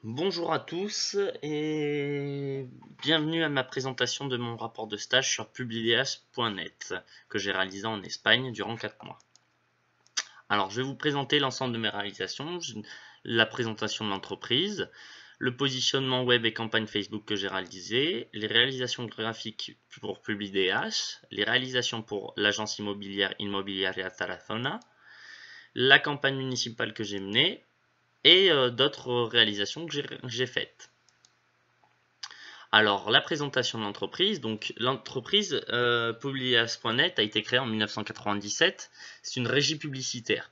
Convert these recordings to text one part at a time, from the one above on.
Bonjour à tous et bienvenue à ma présentation de mon rapport de stage sur Publideas.net que j'ai réalisé en Espagne durant 4 mois. Alors je vais vous présenter l'ensemble de mes réalisations, la présentation de l'entreprise, le positionnement web et campagne Facebook que j'ai réalisé, les réalisations graphiques pour Publideas, les réalisations pour l'agence immobilière Inmobiliaria Tarazona, la campagne municipale que j'ai menée et d'autres réalisations que j'ai faites. Alors, la présentation de l'entreprise. Donc, l'entreprise Publias.net a été créée en 1997. C'est une régie publicitaire.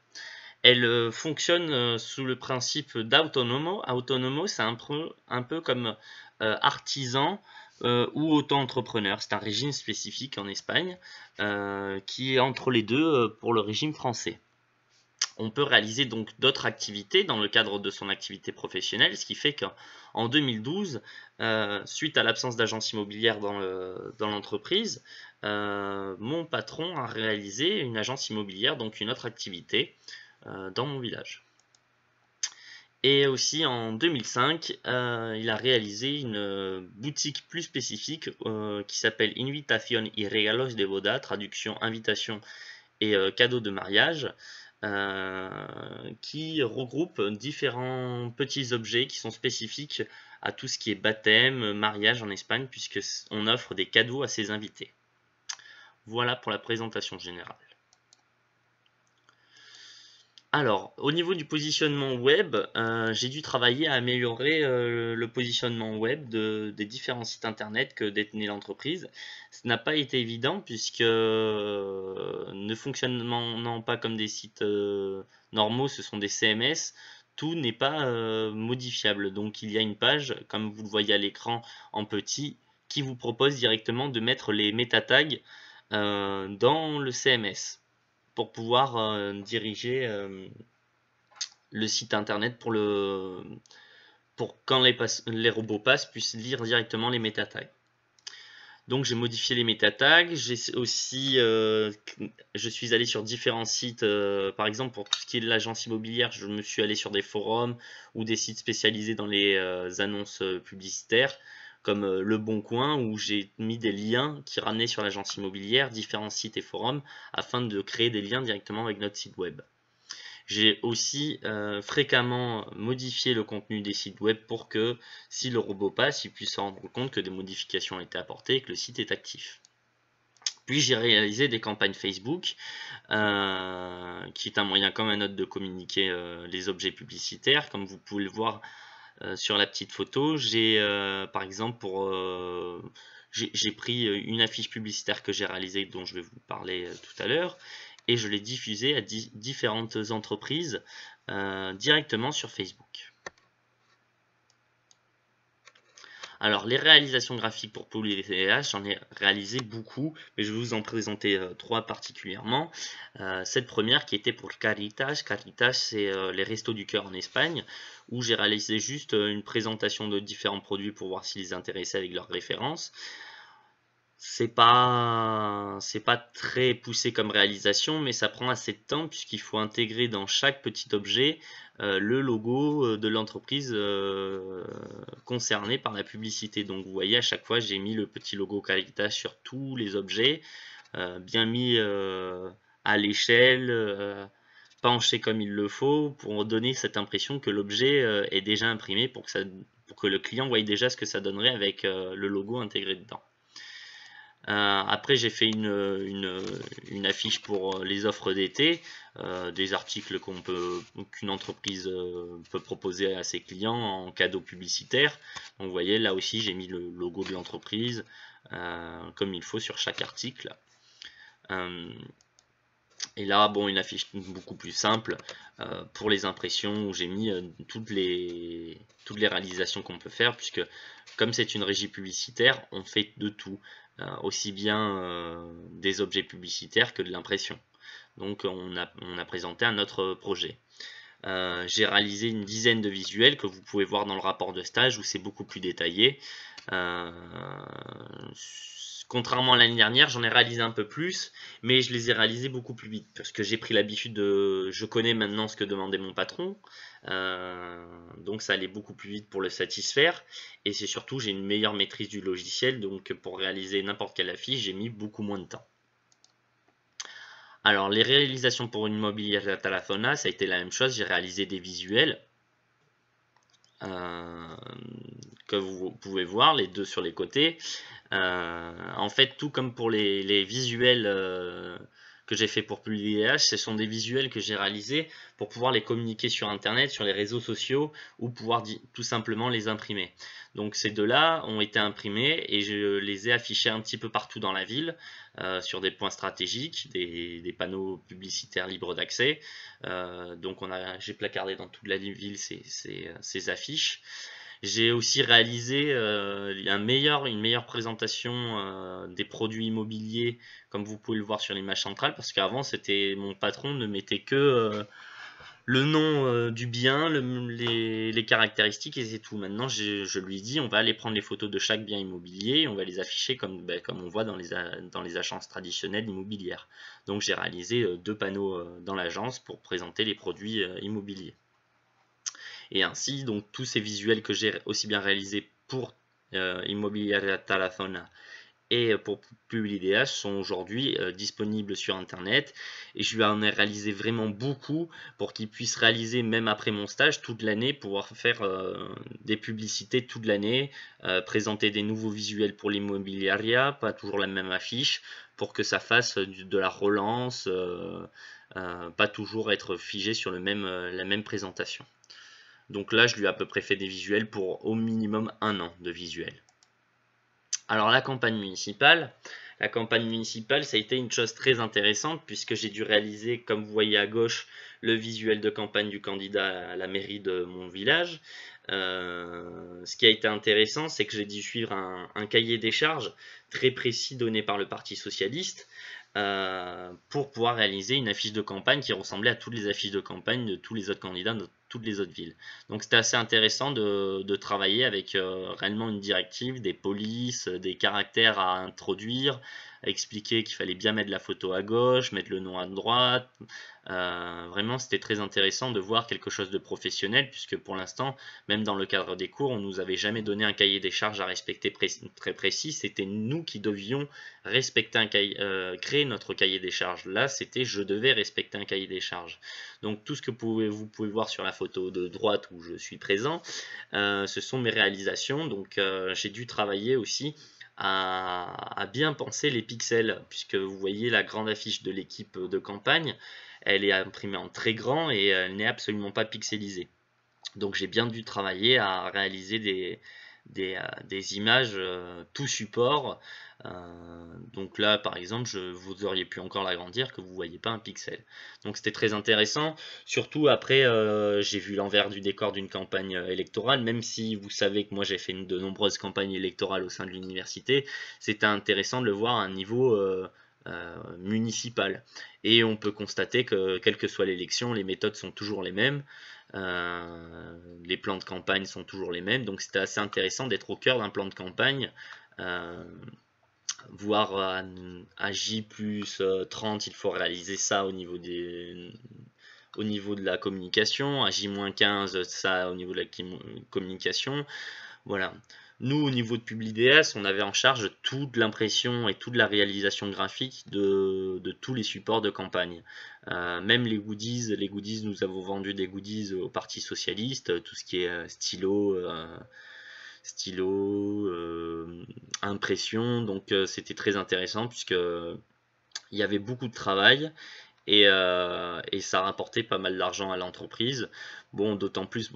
Elle fonctionne sous le principe d'autonomo. Autonomo, c'est un peu comme artisan ou auto-entrepreneur. C'est un régime spécifique en Espagne qui est entre les deux pour le régime français. On peut réaliser donc d'autres activités dans le cadre de son activité professionnelle, ce qui fait qu'en 2012, suite à l'absence d'agence immobilière dans l'entreprise, mon patron a réalisé une agence immobilière, donc une autre activité dans mon village. Et aussi en 2005, il a réalisé une boutique plus spécifique qui s'appelle Invitación y Regalos de Boda, traduction invitation et cadeaux de mariage, qui regroupe différents petits objets qui sont spécifiques à tout ce qui est baptême, mariage en Espagne, puisqu'on offre des cadeaux à ses invités. Voilà pour la présentation générale. Alors, au niveau du positionnement web, j'ai dû travailler à améliorer le positionnement web des différents sites internet que détenait l'entreprise. Ce n'a pas été évident puisque ne fonctionnant pas comme des sites normaux, ce sont des CMS, tout n'est pas modifiable. Donc il y a une page, comme vous le voyez à l'écran en petit, qui vous propose directement de mettre les métatags dans le CMS pour pouvoir diriger le site internet pour quand les robots passent puissent lire directement les métatags. Donc j'ai modifié les métatags, j'ai aussi je suis allé sur différents sites, par exemple pour tout ce qui est de l'agence immobilière, je me suis allé sur des forums ou des sites spécialisés dans les annonces publicitaires comme Le Bon Coin où j'ai mis des liens qui ramenaient sur l'agence immobilière, différents sites et forums afin de créer des liens directement avec notre site web. J'ai aussi fréquemment modifié le contenu des sites web pour que si le robot passe, il puisse se rendre compte que des modifications ont été apportées et que le site est actif. Puis j'ai réalisé des campagnes Facebook, qui est un moyen comme un autre de communiquer les objets publicitaires. Comme vous pouvez le voir sur la petite photo, j'ai par exemple j'ai pris une affiche publicitaire que j'ai réalisée dont je vais vous parler tout à l'heure et je l'ai diffusée à différentes entreprises directement sur Facebook. Alors les réalisations graphiques pour PolyTH, j'en ai réalisé beaucoup, mais je vais vous en présenter trois particulièrement. Cette première qui était pour Caritas. Caritas, c'est les Restos du Cœur en Espagne, où j'ai réalisé juste une présentation de différents produits pour voir s'ils les intéressaient avec leurs références. C'est pas très poussé comme réalisation, mais ça prend assez de temps puisqu'il faut intégrer dans chaque petit objet le logo de l'entreprise concernée par la publicité. Donc vous voyez à chaque fois j'ai mis le petit logo Caritas sur tous les objets, bien mis à l'échelle, penché comme il le faut pour donner cette impression que l'objet est déjà imprimé pour que le client voie déjà ce que ça donnerait avec le logo intégré dedans. Après, j'ai fait une affiche pour les offres d'été, des articles qu'une entreprise peut proposer à ses clients en cadeau publicitaire. Donc, vous voyez, là aussi, j'ai mis le logo de l'entreprise comme il faut sur chaque article. Et là, bon, une affiche beaucoup plus simple pour les impressions où j'ai mis toutes les réalisations qu'on peut faire, puisque comme c'est une régie publicitaire, on fait de tout, aussi bien des objets publicitaires que de l'impression. Donc on a présenté un autre projet. J'ai réalisé une dizaine de visuels que vous pouvez voir dans le rapport de stage où c'est beaucoup plus détaillé. Contrairement à l'année dernière, j'en ai réalisé un peu plus, mais je les ai réalisés beaucoup plus vite, parce que j'ai pris l'habitude je connais maintenant ce que demandait mon patron, donc ça allait beaucoup plus vite pour le satisfaire, et c'est surtout, j'ai une meilleure maîtrise du logiciel, donc pour réaliser n'importe quelle affiche, j'ai mis beaucoup moins de temps. Alors, les réalisations pour une Immobiliaria Tarazona, ça a été la même chose, j'ai réalisé des visuels, que vous pouvez voir, les deux sur les côtés. En fait, tout comme pour les visuels que j'ai fait pour PubliDH, ce sont des visuels que j'ai réalisés pour pouvoir les communiquer sur Internet, sur les réseaux sociaux, ou pouvoir tout simplement les imprimer. Donc ces deux-là ont été imprimés et je les ai affichés un petit peu partout dans la ville, sur des points stratégiques, des panneaux publicitaires libres d'accès. Donc j'ai placardé dans toute la ville ces affiches. J'ai aussi réalisé une meilleure présentation des produits immobiliers, comme vous pouvez le voir sur l'image centrale, parce qu'avant, mon patron ne mettait que le nom du bien, les caractéristiques, et c'est tout. Maintenant, je lui dis, on va aller prendre les photos de chaque bien immobilier, on va les afficher comme on voit dans les agences traditionnelles immobilières. Donc j'ai réalisé 2 panneaux dans l'agence pour présenter les produits immobiliers. Et ainsi, donc tous ces visuels que j'ai aussi bien réalisés pour Immobiliaria Tarazona et pour PubliDH sont aujourd'hui disponibles sur internet, et je lui en ai réalisé vraiment beaucoup pour qu'il puisse réaliser, même après mon stage, toute l'année, pouvoir faire des publicités toute l'année, présenter des nouveaux visuels pour l'Immobiliaria, pas toujours la même affiche, pour que ça fasse de la relance, pas toujours être figé sur la même présentation. Donc là, je lui ai à peu près fait des visuels pour au minimum 1 an de visuels. Alors la campagne municipale, ça a été une chose très intéressante, puisque j'ai dû réaliser, comme vous voyez à gauche, le visuel de campagne du candidat à la mairie de mon village. Ce qui a été intéressant, c'est que j'ai dû suivre un cahier des charges très précis donné par le Parti socialiste, pour pouvoir réaliser une affiche de campagne qui ressemblait à toutes les affiches de campagne de tous les autres candidats de toutes les autres villes. Donc c'était assez intéressant de travailler avec réellement une directive, des polices, des caractères à introduire, à expliquer qu'il fallait bien mettre la photo à gauche, mettre le nom à droite. Vraiment, c'était très intéressant de voir quelque chose de professionnel, puisque pour l'instant, même dans le cadre des cours, on nous avait jamais donné un cahier des charges à respecter très précis. C'était nous qui devions respecter créer notre cahier des charges. Là, c'était je devais respecter un cahier des charges. Donc tout ce que vous pouvez voir sur la photo de droite où je suis présent, ce sont mes réalisations. Donc j'ai dû travailler aussi à bien penser les pixels, puisque vous voyez la grande affiche de l'équipe de campagne, elle est imprimée en très grand et elle n'est absolument pas pixelisée. Donc j'ai bien dû travailler à réaliser des images tout support. Donc là par exemple, vous auriez pu encore l'agrandir, que vous ne voyez pas un pixel. Donc c'était très intéressant, surtout après j'ai vu l'envers du décor d'une campagne électorale, même si vous savez que moi j'ai fait de nombreuses campagnes électorales au sein de l'université. C'était intéressant de le voir à un niveau municipal, et on peut constater que quelle que soit l'élection, les méthodes sont toujours les mêmes. Les plans de campagne sont toujours les mêmes, donc c'était assez intéressant d'être au cœur d'un plan de campagne, voire à J plus 30, il faut réaliser ça au niveau de la communication, à J-15, ça au niveau de la communication. Voilà. Nous, au niveau de PubliDS, on avait en charge toute l'impression et toute la réalisation graphique de tous les supports de campagne. Même les goodies, nous avons vendu des goodies au Parti socialiste, tout ce qui est stylo, impression. Donc c'était très intéressant, puisque il y avait beaucoup de travail. Et ça rapportait pas mal d'argent à l'entreprise. Bon, d'autant plus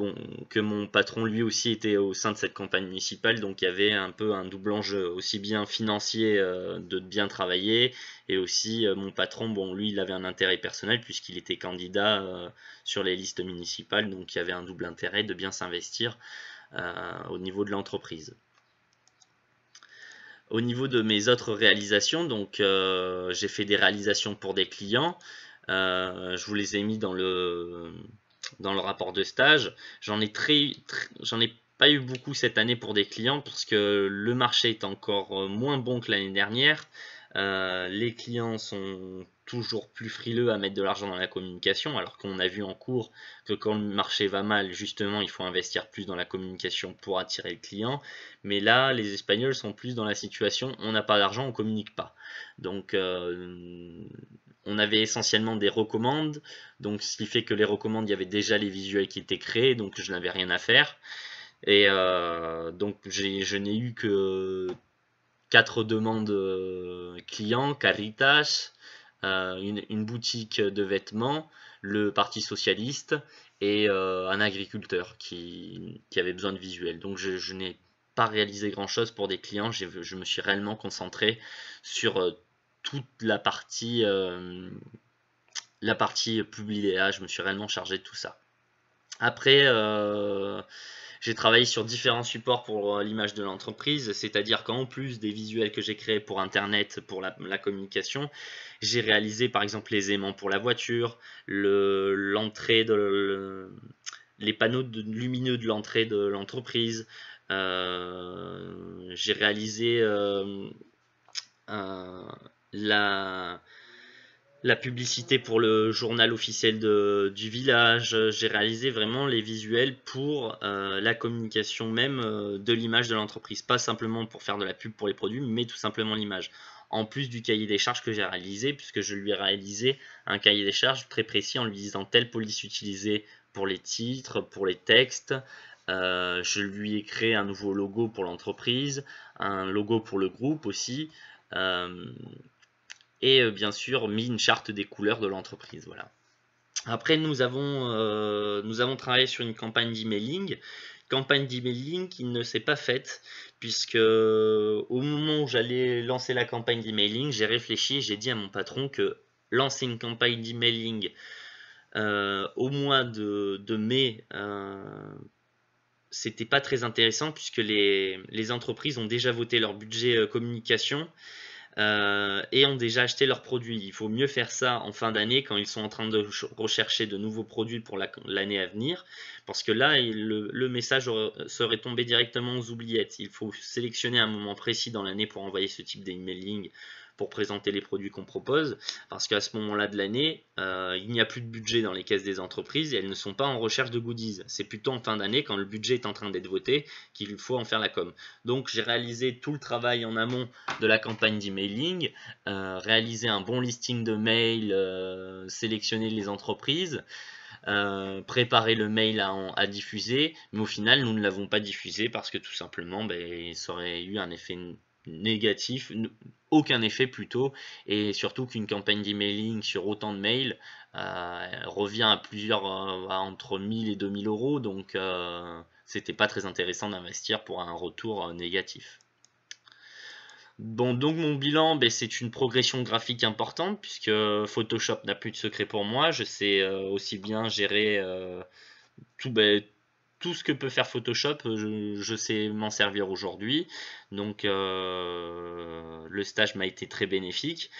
que mon patron lui aussi était au sein de cette campagne municipale, donc il y avait un peu un double enjeu, aussi bien financier de bien travailler, et aussi mon patron, lui il avait un intérêt personnel puisqu'il était candidat sur les listes municipales, donc il y avait un double intérêt de bien s'investir au niveau de l'entreprise. Au niveau de mes autres réalisations, donc j'ai fait des réalisations pour des clients. Je vous les ai mis dans le rapport de stage. J'en ai pas eu beaucoup cette année pour des clients parce que le marché est encore moins bon que l'année dernière. Les clients sont toujours plus frileux à mettre de l'argent dans la communication, alors qu'on a vu en cours que quand le marché va mal, justement, il faut investir plus dans la communication pour attirer le client. Mais là, les Espagnols sont plus dans la situation, on n'a pas d'argent, on communique pas. Donc, on avait essentiellement des recommandes, donc ce qui fait que les recommandes, il y avait déjà les visuels qui étaient créés, donc je n'avais rien à faire. Et donc je n'ai eu que 4 demandes clients, Caritas, une boutique de vêtements, le Parti Socialiste et un agriculteur qui avait besoin de visuels. Donc je n'ai pas réalisé grand chose pour des clients, je me suis réellement concentré sur toute la partie publiée, je me suis réellement chargé de tout ça. Après, j'ai travaillé sur différents supports pour l'image de l'entreprise, c'est-à-dire qu'en plus des visuels que j'ai créés pour Internet, pour la communication, j'ai réalisé par exemple les aimants pour la voiture, l'entrée les panneaux lumineux de l'entrée de l'entreprise. J'ai réalisé la publicité pour le journal officiel du village. J'ai réalisé vraiment les visuels pour la communication même de l'image de l'entreprise. Pas simplement pour faire de la pub pour les produits, mais tout simplement l'image. En plus du cahier des charges que j'ai réalisé, puisque je lui ai réalisé un cahier des charges très précis en lui disant telle police utiliser pour les titres, pour les textes. Je lui ai créé un nouveau logo pour l'entreprise, un logo pour le groupe aussi. Et bien sûr mis une charte des couleurs de l'entreprise. Voilà. Après, nous avons travaillé sur une campagne d'emailing qui ne s'est pas faite, puisque au moment où j'allais lancer la campagne d'emailing, j'ai réfléchi et j'ai dit à mon patron que lancer une campagne d'emailing au mois de mai, c'était pas très intéressant, puisque les entreprises ont déjà voté leur budget communication et ont déjà acheté leurs produits. Il faut mieux faire ça en fin d'année quand ils sont en train de rechercher de nouveaux produits pour l'année à venir, parce que là le message serait tombé directement aux oubliettes. Il faut sélectionner un moment précis dans l'année pour envoyer ce type d'emailing pour présenter les produits qu'on propose, parce qu'à ce moment-là de l'année, il n'y a plus de budget dans les caisses des entreprises et elles ne sont pas en recherche de goodies. C'est plutôt en fin d'année, quand le budget est en train d'être voté, qu'il faut en faire la com. Donc j'ai réalisé tout le travail en amont de la campagne d'emailing, réaliser un bon listing de mails, sélectionner les entreprises, préparer le mail à diffuser, mais au final nous ne l'avons pas diffusé parce que tout simplement ça aurait eu un effet négatif, aucun effet plutôt, et surtout qu'une campagne d'emailing sur autant de mails revient à entre 1000 et 2000 euros, donc c'était pas très intéressant d'investir pour un retour négatif. Bon, donc mon bilan, c'est une progression graphique importante, puisque Photoshop n'a plus de secret pour moi. Je sais aussi bien gérer tout ce que peut faire Photoshop, je sais m'en servir aujourd'hui. Donc le stage m'a été très bénéfique.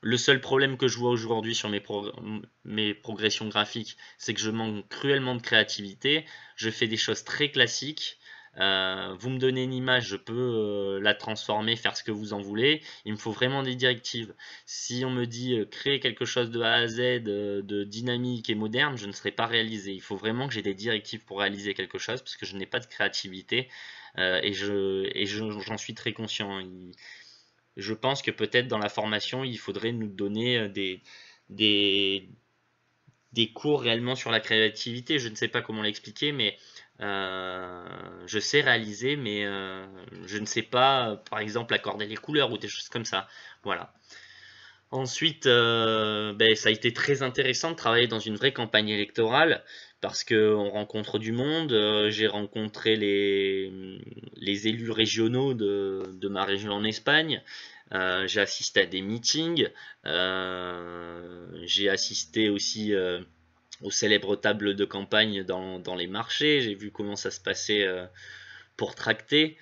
Le seul problème que je vois aujourd'hui sur mes progressions graphiques, c'est que je manque cruellement de créativité. Je fais des choses très classiques. Vous me donnez une image, je peux la transformer, faire ce que vous en voulez. Il me faut vraiment des directives. Si on me dit créer quelque chose de A à Z, de dynamique et moderne, je ne serai pas réalisé. Il faut vraiment que j'ai des directives pour réaliser quelque chose, parce que je n'ai pas de créativité et j'en suis très conscient. Je pense que peut-être dans la formation, il faudrait nous donner des cours réellement sur la créativité. Je ne sais pas comment l'expliquer, mais je sais réaliser, mais je ne sais pas, par exemple, accorder les couleurs ou des choses comme ça. Voilà. Ensuite, ça a été très intéressant de travailler dans une vraie campagne électorale, parce qu'on rencontre du monde. J'ai rencontré les élus régionaux de ma région en Espagne. J'ai assisté à des meetings. J'ai assisté aussi aux célèbres tables de campagne dans les marchés. J'ai vu comment ça se passait pour tracter.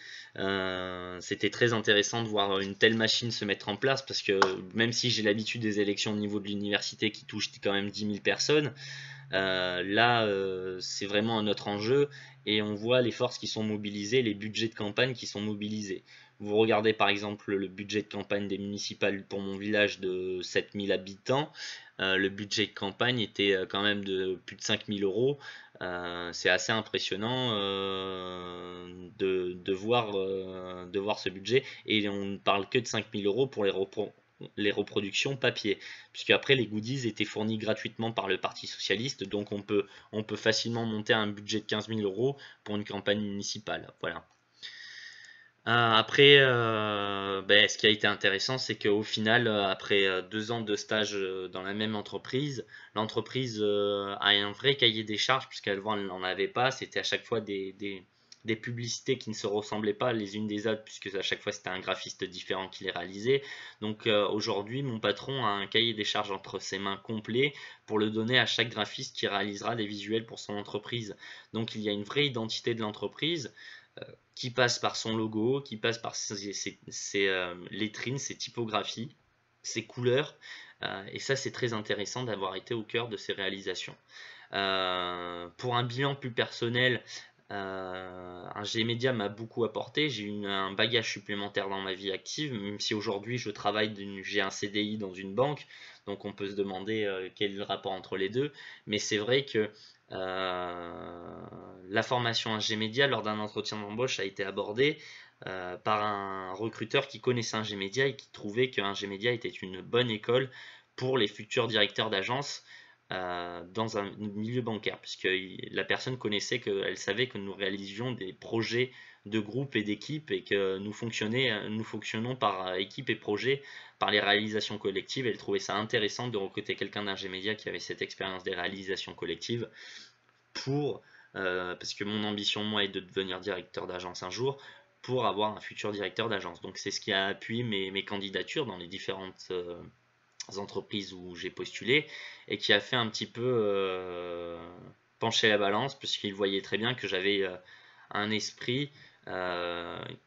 C'était très intéressant de voir une telle machine se mettre en place, parce que même si j'ai l'habitude des élections au niveau de l'université qui touchent quand même 10 000 personnes, Là, c'est vraiment un autre enjeu et on voit les forces qui sont mobilisées, les budgets de campagne qui sont mobilisés. Vous regardez par exemple le budget de campagne des municipales pour mon village de 7000 habitants. Le budget de campagne était quand même de plus de 5000 euros. C'est assez impressionnant de voir ce budget. Et on ne parle que de 5000 euros pour les reproductions papier, puisque après les goodies étaient fournis gratuitement par le Parti Socialiste, donc on peut facilement monter un budget de 15 000 euros pour une campagne municipale. Voilà. Après, ce qui a été intéressant, c'est qu'au final, après 2 ans de stage dans la même entreprise, l'entreprise a un vrai cahier des charges, puisqu'avant elle n'en avait pas. C'était à chaque fois des publicités qui ne se ressemblaient pas les unes des autres, puisque à chaque fois c'était un graphiste différent qui les réalisait. Donc aujourd'hui, mon patron a un cahier des charges entre ses mains complet pour le donner à chaque graphiste qui réalisera des visuels pour son entreprise. Donc il y a une vraie identité de l'entreprise qui passe par son logo, qui passe par ses lettrines, ses typographies, ses couleurs. Et ça, c'est très intéressant d'avoir été au cœur de ces réalisations. Pour un bilan plus personnel, un G-Media m'a beaucoup apporté. J'ai eu un bagage supplémentaire dans ma vie active, même si aujourd'hui j'ai un CDI dans une banque, donc on peut se demander quel est le rapport entre les deux. Mais c'est vrai que la formation G-Media lors d'un entretien d'embauche a été abordée par un recruteur qui connaissait un G-Media et qui trouvait qu'un G-Media était une bonne école pour les futurs directeurs d'agence dans un milieu bancaire, puisque la personne connaissait elle savait que nous réalisions des projets de groupe et d'équipe et que nous fonctionnons par équipe et projet, par les réalisations collectives. Elle trouvait ça intéressant de recruter quelqu'un d'un G-Media qui avait cette expérience des réalisations collectives parce que mon ambition moi est de devenir directeur d'agence un jour pour avoir un futur directeur d'agence. Donc c'est ce qui a appuyé mes candidatures dans les différentes entreprises où j'ai postulé et qui a fait un petit peu pencher la balance, puisqu'il voyait très bien que j'avais un esprit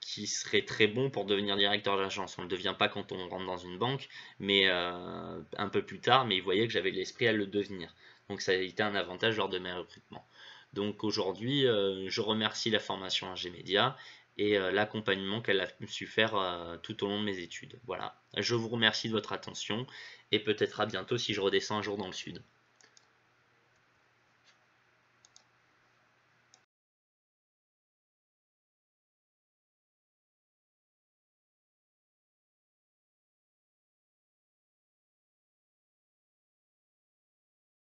qui serait très bon pour devenir directeur d'agence. On ne le devient pas quand on rentre dans une banque, mais un peu plus tard, mais il voyait que j'avais l'esprit à le devenir. Donc ça a été un avantage lors de mes recrutements. Donc aujourd'hui, je remercie la formation G-Media et l'accompagnement qu'elle a su faire tout au long de mes études. Voilà. Je vous remercie de votre attention et peut-être à bientôt si je redescends un jour dans le sud.